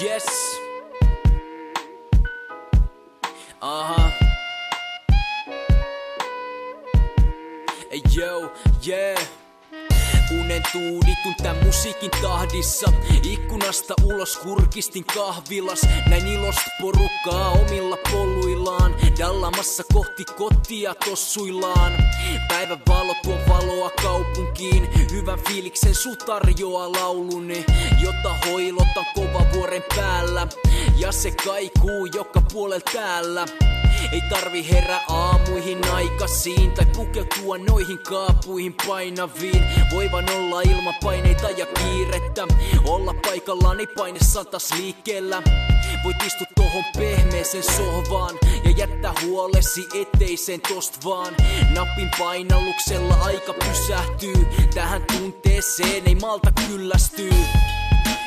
Yes. Aha. Hey yo, yeah. Unen tuuditun tän musiikin tahdissa. Ikkunasta ulos kurkistin kahvilas. Näin ilosta porukkaa omilla poluillaan. Dallamassa kohti kotia tossuillaan. Päivän valo tuo valoa kaupunkiin. Hyvän fiiliksen su tarjoaa lauluni, jota hoilotan kova vuoren päällä. Ja se kaikuu joka puolella täällä. Ei tarvi herää aamuihin aikasiin tai pukeutua noihin kaapuihin painaviin. Voi vaan olla ilman paineita ja kiirettä. Olla paikallaan, ei paine santas liikkeellä. Voit istua tohon pehmeeseen sohvaan ja jättää huolesi ettei sen tost vaan. Napin painalluksella aika pysähtyy. Tähän tunteeseen ei malta kyllästyy.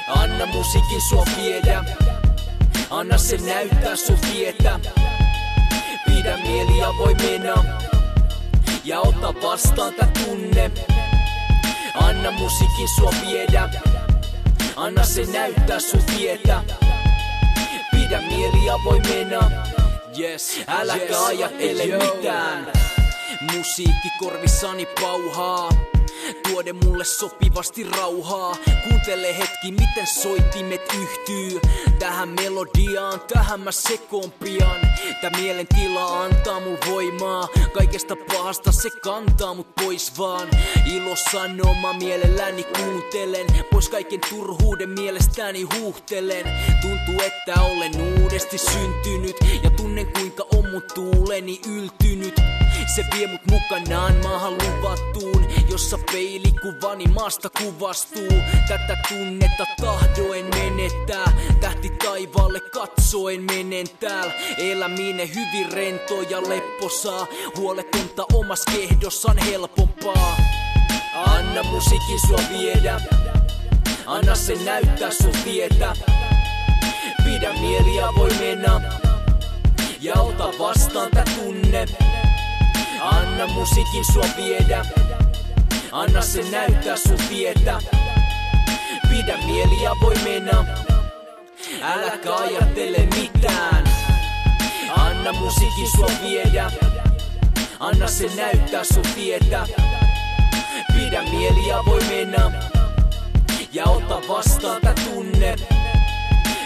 Anna musiikin sua viedä. Anna se näyttää sun tietä. Pidä mieli avoimena ja ota vastaan tää tunne. Anna musiikin sua viedä. Anna se näyttää sun tietä. Pidä mieli avoimena. Yes, äläkä ajattele mitään. Musiikki korvissani pauhaa. Tuode mulle sopivasti rauhaa. Kuuntele hetki miten soittimet yhtyy tähän melodiaan, tähän mä sekoon pian. Tää mielentila antaa mul voimaa. Kaikesta pahasta se kantaa mut pois vaan. Ilo sanoma mielelläni kuuntelen. Pois kaiken turhuuden mielestäni huuhtelen. Tuntuu että olen uudesti syntynyt ja tunnen kuinka on mun tuuleni yltynyt. Se vie mut mukanaan maahan luvattuun, jossa peilikuvani maasta kuvastuu. Tätä tunnetta tahdoen menettää, tähti taivaalle katsoen menen täällä. Eläminen hyvin rento ja lepposaa, huoletonta omas kehdossaan helpompaa. Anna musiikin sua viedä, anna se näyttää sun tietä. Pidä mieli avoimena ja ota vastaan tää tunne. Anna musiikin sua viedä. Anna se näyttää sun tietä. Pidä mieli avoimena. Äläkä ajattele mitään. Anna musiikin sua viedä. Anna se näyttää sun tietä. Pidä mieli avoimena ja ota vastaan tää tunne.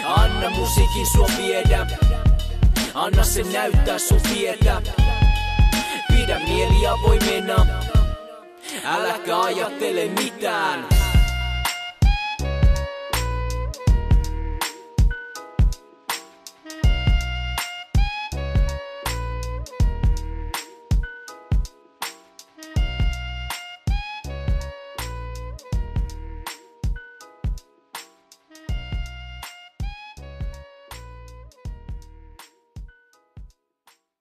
Anna musiikin sua viedä. Anna se näyttää sun tietä. Pidä mieli avoimena. Äläkä ajattele mitään.